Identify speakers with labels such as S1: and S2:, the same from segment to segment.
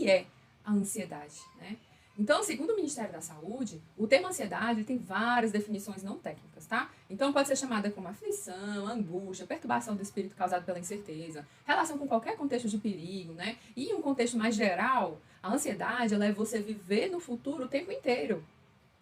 S1: que é a ansiedade, né? Então, segundo o Ministério da Saúde, o termo ansiedade tem várias definições não técnicas, tá? Então, pode ser chamada como aflição, angústia, perturbação do espírito causada pela incerteza, relação com qualquer contexto de perigo, né? E em um contexto mais geral, a ansiedade, ela é você viver no futuro o tempo inteiro,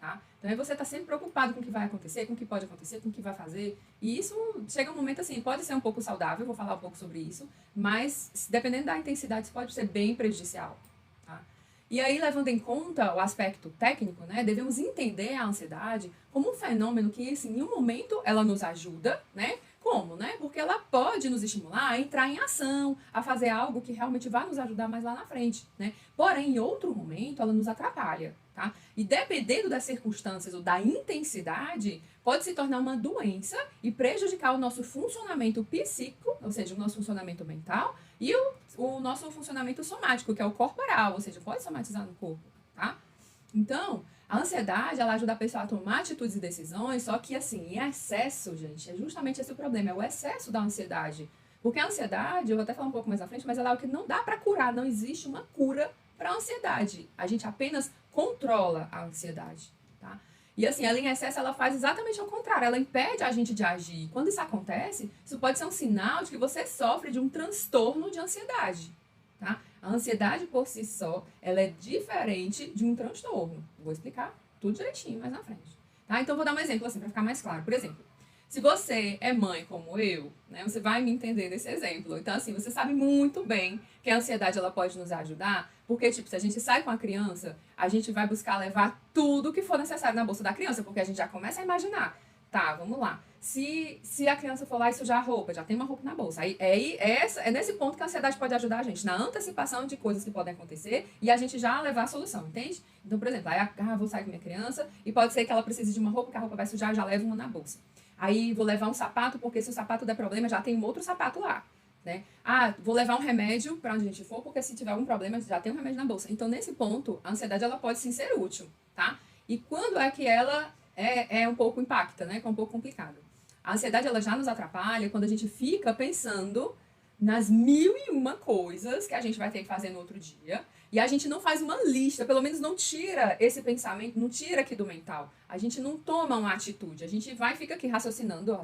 S1: tá? Então, é você estar sempre preocupado com o que vai acontecer, com o que pode acontecer, com o que vai fazer. E isso chega um momento assim, pode ser um pouco saudável, vou falar um pouco sobre isso, mas dependendo da intensidade, isso pode ser bem prejudicial, tá? E aí, levando em conta o aspecto técnico, né, devemos entender a ansiedade como um fenômeno que, assim, em um momento, ela nos ajuda, né? Como, né? Porque ela pode nos estimular a entrar em ação, a fazer algo que realmente vai nos ajudar mais lá na frente, né? Porém, em outro momento, ela nos atrapalha, tá? E dependendo das circunstâncias ou da intensidade, pode se tornar uma doença e prejudicar o nosso funcionamento psíquico, ou seja, o nosso funcionamento mental, e o nosso funcionamento somático, que é o corporal, ou seja, pode somatizar no corpo, tá? Então, a ansiedade, ela ajuda a pessoa a tomar atitudes e decisões, só que, assim, em excesso, gente, é justamente esse o problema, é o excesso da ansiedade. Porque a ansiedade, eu vou até falar um pouco mais à frente, mas ela é algo que não dá para curar, não existe uma cura para a ansiedade. A gente apenas controla a ansiedade, tá? E assim, ela em excesso, ela faz exatamente ao contrário, ela impede a gente de agir. Quando isso acontece, isso pode ser um sinal de que você sofre de um transtorno de ansiedade, tá? A ansiedade por si só, ela é diferente de um transtorno. Vou explicar tudo direitinho mais na frente, tá? Então, vou dar um exemplo assim, para ficar mais claro. Por exemplo, se você é mãe como eu, né, você vai me entender nesse exemplo. Então, assim, você sabe muito bem que a ansiedade ela pode nos ajudar, porque, tipo, se a gente sai com a criança, a gente vai buscar levar tudo que for necessário na bolsa da criança, porque a gente já começa a imaginar. Tá, vamos lá. Se a criança for lá e sujar a roupa, já tem uma roupa na bolsa. É nesse ponto que a ansiedade pode ajudar a gente, na antecipação de coisas que podem acontecer e a gente já levar a solução, entende? Então, por exemplo, aí vou sair com minha criança e pode ser que ela precise de uma roupa, que a roupa vai sujar, eu já levo uma na bolsa. Aí vou levar um sapato, porque se o sapato der problema, já tem um outro sapato lá, né? Vou levar um remédio para onde a gente for, porque se tiver algum problema, já tem um remédio na bolsa. Então, nesse ponto, a ansiedade ela pode sim ser útil, tá? E quando é que ela é um pouco impacta, né? Que é um pouco complicado. A ansiedade ela já nos atrapalha quando a gente fica pensando nas mil e uma coisas que a gente vai ter que fazer no outro dia e a gente não faz uma lista, pelo menos não tira esse pensamento, não tira aqui do mental. A gente não toma uma atitude, a gente vai e fica aqui raciocinando,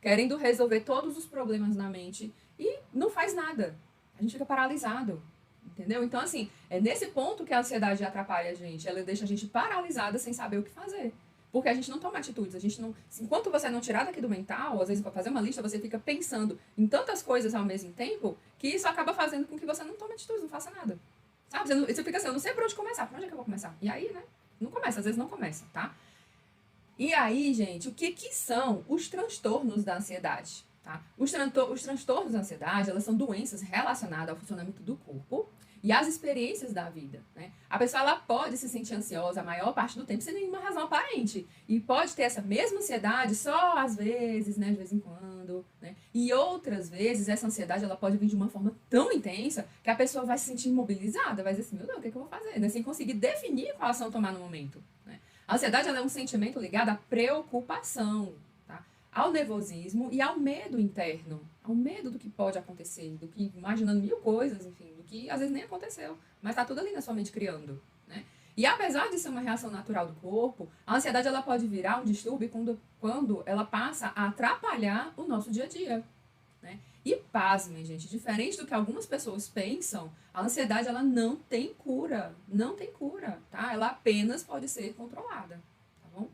S1: querendo resolver todos os problemas na mente e não faz nada. A gente fica paralisado, entendeu? Então, assim, é nesse ponto que a ansiedade atrapalha a gente, ela deixa a gente paralisada sem saber o que fazer. Porque a gente não toma atitudes, a gente não. Enquanto você não tirar daqui do mental, às vezes para fazer uma lista, você fica pensando em tantas coisas ao mesmo tempo que isso acaba fazendo com que você não tome atitudes, não faça nada. Sabe? Você fica assim, eu não sei por onde começar, por onde é que eu vou começar? E aí, né? Não começa, às vezes não começa, tá? E aí, gente, o que são os transtornos da ansiedade? Tá? Os transtornos da ansiedade, elas são doenças relacionadas ao funcionamento do corpo e às experiências da vida, né? A pessoa ela pode se sentir ansiosa a maior parte do tempo sem nenhuma razão aparente e pode ter essa mesma ansiedade só às vezes, né, de vez em quando, né? E outras vezes essa ansiedade ela pode vir de uma forma tão intensa que a pessoa vai se sentir imobilizada, vai dizer assim, meu Deus, o que eu vou fazer? Né? Sem conseguir definir qual ação tomar no momento, né? A ansiedade ela é um sentimento ligado à preocupação, tá? Ao nervosismo e ao medo interno, ao medo do que pode acontecer, do que imaginando mil coisas, enfim, do que às vezes nem aconteceu, mas está tudo ali na sua mente criando, né? E apesar de ser uma reação natural do corpo, a ansiedade ela pode virar um distúrbio quando ela passa a atrapalhar o nosso dia a dia, né? E pasmem, gente, diferente do que algumas pessoas pensam, a ansiedade ela não tem cura, não tem cura, tá? Ela apenas pode ser controlada, tá bom?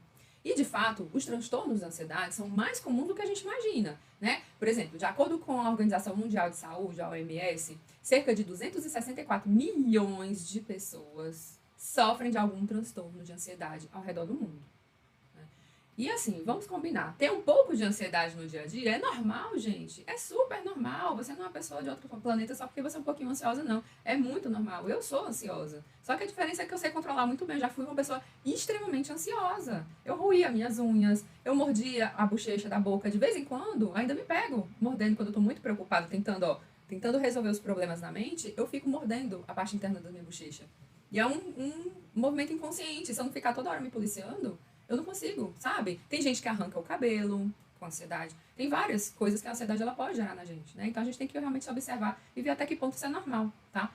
S1: E, de fato, os transtornos da ansiedade são mais comuns do que a gente imagina, né? Por exemplo, de acordo com a Organização Mundial de Saúde, a OMS, cerca de 264 milhões de pessoas sofrem de algum transtorno de ansiedade ao redor do mundo. E assim, vamos combinar, ter um pouco de ansiedade no dia a dia é normal, gente. É super normal. Você não é uma pessoa de outro planeta só porque você é um pouquinho ansiosa, não. É muito normal. Eu sou ansiosa. Só que a diferença é que eu sei controlar muito bem. Eu já fui uma pessoa extremamente ansiosa. Eu roía minhas unhas, eu mordia a bochecha da boca. De vez em quando, ainda me pego mordendo quando eu tô muito preocupada, tentando resolver os problemas na mente, eu fico mordendo a parte interna da minha bochecha. E é um movimento inconsciente. Se eu não ficar toda hora me policiando, eu não consigo, sabe? Tem gente que arranca o cabelo com ansiedade. Tem várias coisas que a ansiedade ela pode gerar na gente, né? Então a gente tem que realmente observar e ver até que ponto isso é normal, tá?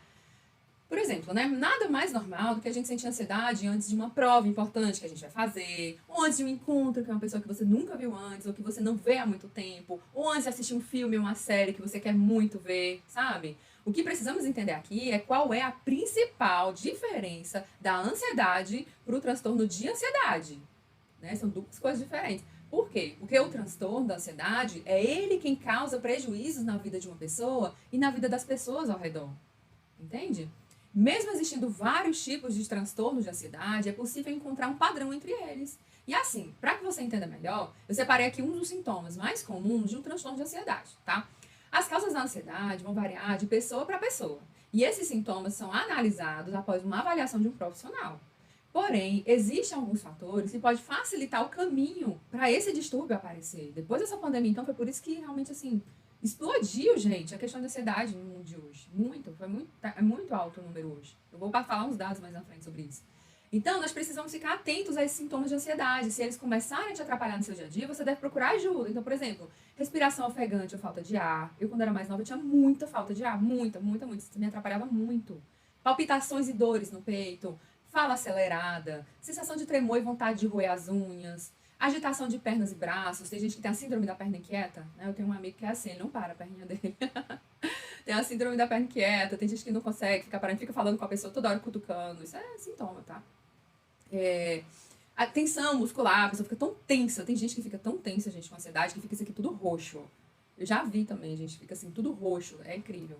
S1: Por exemplo, né, nada mais normal do que a gente sentir ansiedade antes de uma prova importante que a gente vai fazer, ou antes de um encontro com uma pessoa que você nunca viu antes, ou que você não vê há muito tempo, ou antes de assistir um filme ou uma série que você quer muito ver, sabe? O que precisamos entender aqui é qual é a principal diferença da ansiedade para o transtorno de ansiedade, né? São duas coisas diferentes. Por quê? Porque o transtorno da ansiedade é ele quem causa prejuízos na vida de uma pessoa e na vida das pessoas ao redor. Entende? Mesmo existindo vários tipos de transtorno de ansiedade, é possível encontrar um padrão entre eles. E assim, para que você entenda melhor, eu separei aqui um dos sintomas mais comuns de um transtorno de ansiedade, tá? As causas da ansiedade vão variar de pessoa para pessoa. E esses sintomas são analisados após uma avaliação de um profissional. Porém, existem alguns fatores que podem facilitar o caminho para esse distúrbio aparecer. Depois dessa pandemia, então, foi por isso que realmente, assim, explodiu, gente, a questão da ansiedade no mundo de hoje. É muito alto o número hoje. Eu vou falar uns dados mais na frente sobre isso. Então, nós precisamos ficar atentos a esses sintomas de ansiedade. Se eles começarem a te atrapalhar no seu dia a dia, você deve procurar ajuda. Então, por exemplo, respiração ofegante ou falta de ar. Eu, quando era mais nova, eu tinha muita falta de ar. Muita. Isso me atrapalhava muito. Palpitações e dores no peito. Fala acelerada. Sensação de tremor e vontade de roer as unhas. Agitação de pernas e braços. Tem gente que tem a síndrome da perna inquieta, né? Eu tenho um amigo que é assim, ele não para a perninha dele. Tem a síndrome da perna inquieta. Tem gente que não consegue ficar parando, fica falando com a pessoa toda hora cutucando. Isso é sintoma, tá? A tensão muscular, a pessoa fica tão tensa. Tem gente que fica tão tensa, gente, com ansiedade, que fica isso aqui tudo roxo. Eu já vi também, gente, fica assim, tudo roxo. É incrível.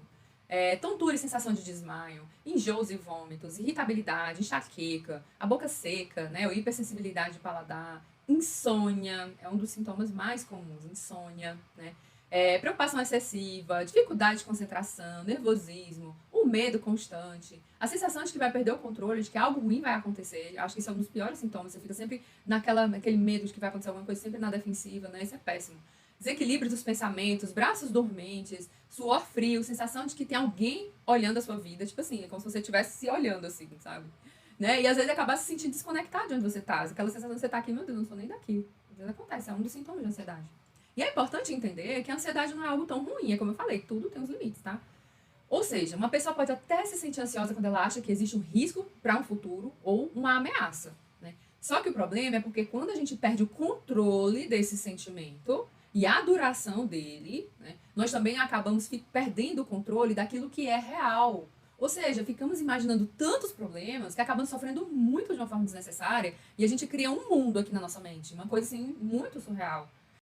S1: Tontura e sensação de desmaio, enjoos e vômitos, irritabilidade, enxaqueca, a boca seca, né, ou hipersensibilidade de paladar, insônia, é um dos sintomas mais comuns, insônia, né, preocupação excessiva, dificuldade de concentração, nervosismo, o medo constante, a sensação de que vai perder o controle, de que algo ruim vai acontecer. Acho que isso é um dos piores sintomas, você fica sempre naquele medo de que vai acontecer alguma coisa, sempre na defensiva, né, isso é péssimo. Desequilíbrio dos pensamentos, braços dormentes, suor frio, sensação de que tem alguém olhando a sua vida, tipo assim, é como se você estivesse se olhando assim, sabe? Né? E às vezes acabar se sentindo desconectado de onde você tá, aquela sensação de você tá aqui, meu Deus, não sou nem daqui. Às vezes acontece, é um dos sintomas de ansiedade. E é importante entender que a ansiedade não é algo tão ruim, é como eu falei, tudo tem os limites, tá? Ou seja, uma pessoa pode até se sentir ansiosa quando ela acha que existe um risco para um futuro ou uma ameaça, né? Só que o problema é porque quando a gente perde o controle desse sentimento e a duração dele, né, nós também acabamos perdendo o controle daquilo que é real. Ou seja, ficamos imaginando tantos problemas que acabamos sofrendo muito de uma forma desnecessária e a gente cria um mundo aqui na nossa mente, uma coisa assim muito surreal.